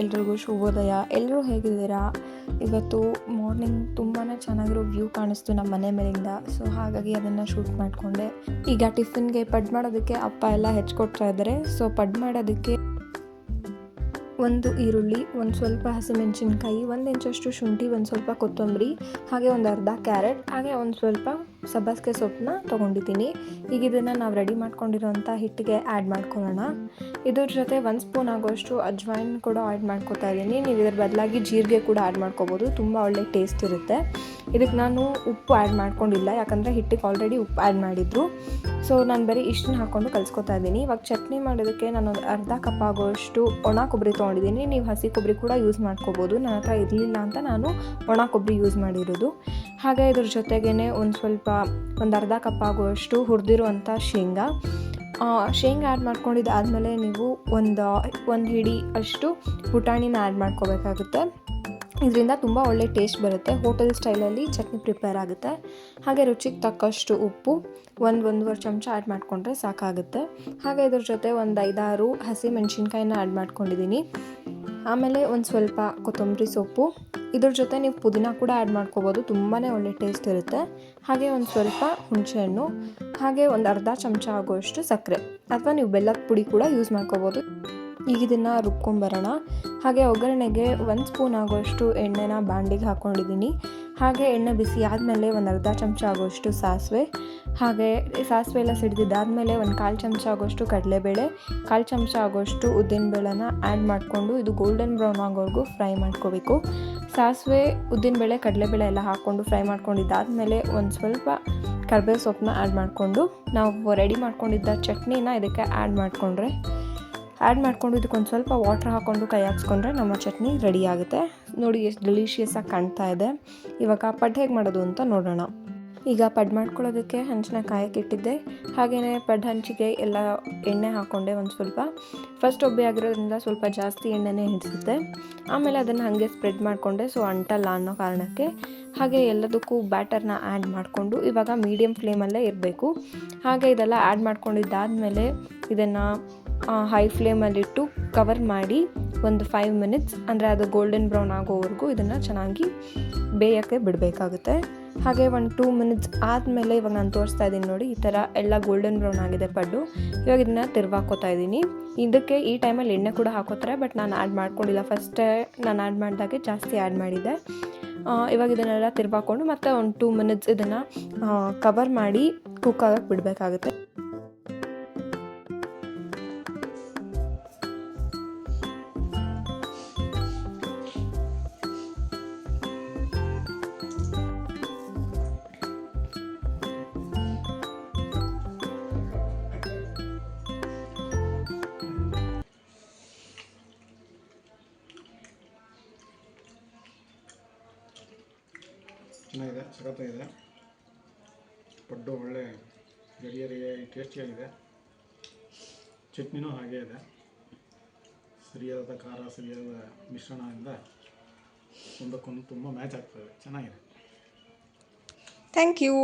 ಎಲ್ರಿಗೂ ಶುಭೋದಯ. ಎಲ್ಲರೂ ಹೇಗಿದ್ದೀರಾ? ಇವತ್ತು ಮಾರ್ನಿಂಗ್ ತುಂಬಾ ಚೆನ್ನಾಗಿರೋ ವ್ಯೂ ಕಾಣಿಸ್ತು ನಮ್ಮ ಮನೆ ಮೇಲಿಂದ. ಸೊ ಹಾಗಾಗಿ ಅದನ್ನು ಶೂಟ್ ಮಾಡಿಕೊಂಡೆ. ಈಗ ಟಿಫಿನ್ಗೆ ಪಡ್ ಮಾಡೋದಕ್ಕೆ ಅಪ್ಪ ಎಲ್ಲ ಹೆಚ್ಚಿಕೊಡ್ತಾ ಇದ್ದಾರೆ. ಸೊ ಪಡ್ ಮಾಡೋದಕ್ಕೆ ಒಂದು ಈರುಳ್ಳಿ, ಒಂದು ಸ್ವಲ್ಪ ಹಸಿಮೆಣಸಿನ್ಕಾಯಿ, 1 ಇಂಚಷ್ಟು ಶುಂಠಿ, ಒಂದು ಸ್ವಲ್ಪ ಕೊತ್ತಂಬರಿ, ಹಾಗೆ ಒಂದು ಅರ್ಧ ಕ್ಯಾರೆಟ್, ಹಾಗೆ ಒಂದು ಸ್ವಲ್ಪ ಸಬ್ಬಸಿಗೆ ಸೊಪ್ಪನ್ನ ತೊಗೊಂಡಿದ್ದೀನಿ. ಈಗ ಇದನ್ನು ನಾವು ರೆಡಿ ಮಾಡ್ಕೊಂಡಿರೋಂಥ ಹಿಟ್ಟಿಗೆ ಆ್ಯಡ್ ಮಾಡ್ಕೊಳ್ಳೋಣ. ಇದ್ರ ಜೊತೆ 1 ಸ್ಪೂನ್ ಆಗೋಷ್ಟು ಅಜ್ವಾಯಿನ್ ಕೂಡ ಆ್ಯಡ್ ಮಾಡ್ಕೊತಾ ಇದ್ದೀನಿ. ನೀವು ಇದ್ರ ಬದಲಾಗಿ ಜೀರಿಗೆ ಕೂಡ ಆ್ಯಡ್ ಮಾಡ್ಕೋಬೋದು, ತುಂಬ ಒಳ್ಳೆ ಟೇಸ್ಟ್ ಇರುತ್ತೆ. ಇದಕ್ಕೆ ನಾನು ಉಪ್ಪು ಆ್ಯಡ್ ಮಾಡ್ಕೊಂಡಿಲ್ಲ, ಯಾಕಂದರೆ ಹಿಟ್ಟಿಗೆ ಆಲ್ರೆಡಿ ಉಪ್ಪು ಆ್ಯಡ್ ಮಾಡಿದ್ರು. ಸೊ ನಾನು ಬರೀ ಇಷ್ಟನ್ನ ಹಾಕ್ಕೊಂಡು ಕಲಿಸ್ಕೊತಾ ಇದ್ದೀನಿ. ಇವಾಗ ಚಟ್ನಿ ಮಾಡೋದಕ್ಕೆ ನಾನು ಒಂದು ಅರ್ಧ ಕಪ್ ಆಗೋಷ್ಟು ಒಣ ಕೊಬ್ಬರಿ ತೊಗೊಂಡಿದ್ದೀನಿ. ನೀವು ಹಸಿ ಕೊಬ್ಬರಿ ಕೂಡ ಯೂಸ್ ಮಾಡ್ಕೋಬೋದು. ನನ್ನ ಹತ್ರ ಇರಲಿಲ್ಲ ಅಂತ ನಾನು ಒಣ ಕೊಬ್ಬರಿ ಯೂಸ್ ಮಾಡಿರೋದು. ಹಾಗೆ ಇದ್ರ ಜೊತೆಗೇ ಒಂದು ಅರ್ಧ ಕಪ್ ಆಗುವಷ್ಟು ಹುರಿದಿರುವಂಥ ಶೇಂಗಾ ಆ್ಯಡ್ ಮಾಡ್ಕೊಂಡಿದ್ದಾದಮೇಲೆ ನೀವು ಒಂದು ಹಿಡಿ ಅಷ್ಟು ಪುಟಾಣಿನ ಆ್ಯಡ್ ಮಾಡ್ಕೋಬೇಕಾಗುತ್ತೆ. ಇದರಿಂದ ತುಂಬ ಒಳ್ಳೆ ಟೇಸ್ಟ್ ಬರುತ್ತೆ. ಹೋಟೆಲ್ ಸ್ಟೈಲಲ್ಲಿ ಚಟ್ನಿ ಪ್ರಿಪೇರ್ ಆಗುತ್ತೆ. ಹಾಗೆ ರುಚಿಗೆ ತಕ್ಕಷ್ಟು ಉಪ್ಪು 1-1.5 ಚಮಚ ಆ್ಯಡ್ ಮಾಡಿಕೊಂಡ್ರೆ ಸಾಕಾಗುತ್ತೆ. ಹಾಗೆ ಇದ್ರ ಜೊತೆ ಒಂದು 5-6 ಹಸಿ ಮೆಣಸಿನ್ಕಾಯಿನ ಆ್ಯಡ್ ಮಾಡ್ಕೊಂಡಿದ್ದೀನಿ. ಆಮೇಲೆ ಒಂದು ಸ್ವಲ್ಪ ಕೊತ್ತಂಬರಿ ಸೊಪ್ಪು, ಇದ್ರ ಜೊತೆ ನೀವು ಪುದೀನ ಕೂಡ ಆ್ಯಡ್ ಮಾಡ್ಕೋಬೋದು, ತುಂಬಾ ಒಳ್ಳೆ ಟೇಸ್ಟ್ ಇರುತ್ತೆ. ಹಾಗೆ ಒಂದು ಸ್ವಲ್ಪ ಹುಣಸೆಹಣ್ಣು, ಹಾಗೆ ಒಂದು ಅರ್ಧ ಚಮಚ ಆಗುವಷ್ಟು ಸಕ್ಕರೆ ಅಥವಾ ನೀವು ಬೆಲ್ಲದ ಪುಡಿ ಕೂಡ ಯೂಸ್ ಮಾಡ್ಕೋಬೋದು. ಈಗ ಇದನ್ನು ರುಬ್ಕೊಂಬರೋಣ. ಹಾಗೆ ಒಗ್ಗರಣೆಗೆ 1 ಸ್ಪೂನ್ ಆಗೋಷ್ಟು ಎಣ್ಣೆನ ಬಾಂಡಿಗೆ ಹಾಕ್ಕೊಂಡಿದ್ದೀನಿ. ಹಾಗೆ ಎಣ್ಣೆ ಬಿಸಿ ಆದಮೇಲೆ ಒಂದು ಅರ್ಧ ಚಮಚ ಆಗೋಷ್ಟು ಸಾಸಿವೆ, ಹಾಗೆ ಸಾಸಿವೆ ಎಲ್ಲ ಸಿಡಿದಿದ್ದಾದಮೇಲೆ ಒಂದು 1/4 ಚಮಚ ಆಗೋಷ್ಟು ಕಡಲೆಬೇಳೆ, 1/4 ಚಮಚ ಆಗೋಷ್ಟು ಉದ್ದಿನಬೇಳೆನ ಆ್ಯಡ್ ಮಾಡಿಕೊಂಡು ಇದು ಗೋಲ್ಡನ್ ಬ್ರೌನ್ ಆಗೋವರೆಗೂ ಫ್ರೈ ಮಾಡ್ಕೋಬೇಕು. ಸಾಸಿವೆ, ಉದ್ದಿನಬೇಳೆ, ಕಡಲೆಬೇಳೆ ಎಲ್ಲ ಹಾಕ್ಕೊಂಡು ಫ್ರೈ ಮಾಡ್ಕೊಂಡಿದ್ದಾದಮೇಲೆ ಒಂದು ಸ್ವಲ್ಪ ಕರಿಬೇವು ಸೊಪ್ಪನ್ನ ಆ್ಯಡ್ ಮಾಡಿಕೊಂಡು ನಾವು ರೆಡಿ ಮಾಡ್ಕೊಂಡಿದ್ದ ಚಟ್ನಿನ ಇದಕ್ಕೆ ಆ್ಯಡ್ ಮಾಡಿಕೊಂಡು ಇದಕ್ಕೊಂದು ಸ್ವಲ್ಪ ವಾಟ್ರ್ ಹಾಕ್ಕೊಂಡು ಕೈ ಹಾಕ್ಸ್ಕೊಂಡ್ರೆ ನಮ್ಮ ಚಟ್ನಿ ರೆಡಿ ಆಗುತ್ತೆ. ನೋಡಿ ಎಷ್ಟು ಡೆಲಿಷಿಯಸ್ಸಾಗಿ ಕಾಣ್ತಾ ಇದೆ. ಇವಾಗ ಪಡ್ ಹೇಗೆ ಮಾಡೋದು ಅಂತ ನೋಡೋಣ. ಈಗ ಪಡ್ ಮಾಡ್ಕೊಳ್ಳೋದಕ್ಕೆ ಹಂಚನ್ನ ಕಾಯಕ್ಕೆ ಇಟ್ಟಿದ್ದೆ. ಹಾಗೆಯೇ ಪಡ್ ಹಂಚಿಗೆ ಎಲ್ಲ ಎಣ್ಣೆ ಹಾಕ್ಕೊಂಡೆ ಒಂದು ಸ್ವಲ್ಪ. ಫಸ್ಟ್ ಒಬ್ಬೆ ಆಗಿರೋದ್ರಿಂದ ಸ್ವಲ್ಪ ಜಾಸ್ತಿ ಎಣ್ಣೆನೇ ಹಿಡಿಸುತ್ತೆ. ಆಮೇಲೆ ಅದನ್ನು ಹಾಗೆ ಸ್ಪ್ರೆಡ್ ಮಾಡಿಕೊಂಡೆ, ಸೊ ಅಂಟಲ್ಲ ಅನ್ನೋ ಕಾರಣಕ್ಕೆ. ಹಾಗೆ ಎಲ್ಲದಕ್ಕೂ ಬ್ಯಾಟರ್ನ ಆ್ಯಡ್ ಮಾಡಿಕೊಂಡು ಇವಾಗ ಮೀಡಿಯಮ್ ಫ್ಲೇಮಲ್ಲೇ ಇರಬೇಕು. ಹಾಗೆ ಇದೆಲ್ಲ ಆ್ಯಡ್ ಮಾಡ್ಕೊಂಡಿದ್ದಾದಮೇಲೆ ಇದನ್ನು ಹೈ ಫ್ಲೇಮಲ್ಲಿಟ್ಟು ಕವರ್ ಮಾಡಿ ಒಂದು 5 ಮಿನಿಟ್ಸ್, ಅಂದರೆ ಅದು ಗೋಲ್ಡನ್ ಬ್ರೌನ್ ಆಗೋವರೆಗೂ ಇದನ್ನು ಚೆನ್ನಾಗಿ ಬೇಯೋಕ್ಕೆ ಬಿಡಬೇಕಾಗುತ್ತೆ. ಹಾಗೆ 1-2 ಮಿನಿಟ್ಸ್ ಆದಮೇಲೆ ಇವಾಗ ನಾನು ತೋರಿಸ್ತಾ ಇದ್ದೀನಿ ನೋಡಿ, ಈ ಥರ ಎಲ್ಲ ಗೋಲ್ಡನ್ ಬ್ರೌನ್ ಆಗಿದೆ ಪಡ್ಡು. ಇವಾಗ ಇದನ್ನು ತಿರ್ವಾಕೋತಾ ಇದ್ದೀನಿ. ಇದಕ್ಕೆ ಈ ಟೈಮಲ್ಲಿ ಎಣ್ಣೆ ಕೂಡ ಹಾಕೋತಾರೆ, ಬಟ್ ನಾನು ಆ್ಯಡ್ ಮಾಡ್ಕೊಂಡಿಲ್ಲ. ಫಸ್ಟೇ ನಾನು ಆ್ಯಡ್ ಮಾಡಿದಾಗೆ ಜಾಸ್ತಿ ಆ್ಯಡ್ ಮಾಡಿದ್ದೆ. ಇವಾಗ ಇದನ್ನೆಲ್ಲ ತಿರ್ವಾಕೊಂಡು ಮತ್ತೆ ಒಂದು 2 ಮಿನಿಟ್ಸ್ ಇದನ್ನು ಕವರ್ ಮಾಡಿ ಕುಕ್ ಆಗೋಕ್ಕೆ ಬಿಡಬೇಕಾಗುತ್ತೆ. ಚೆನ್ನಾಗಿದೆ, ಸಖತ್ತಾಗಿದೆ. ಪಡ್ಡು ಒಳ್ಳೆ ಗರಿಗರಿಯಾಗಿ ಟೇಸ್ಟಿಯಾಗಿದೆ. ಚಟ್ನಿನೂ ಹಾಗೇ ಇದೆ. ಸರಿಯಾದ ಖಾರ, ಸರಿಯಾದ ಮಿಶ್ರಣದಿಂದ ಒಂದಕ್ಕೊಂದು ತುಂಬ ಮ್ಯಾಚ್ ಆಗ್ತದೆ. ಚೆನ್ನಾಗಿದೆ. Thank you.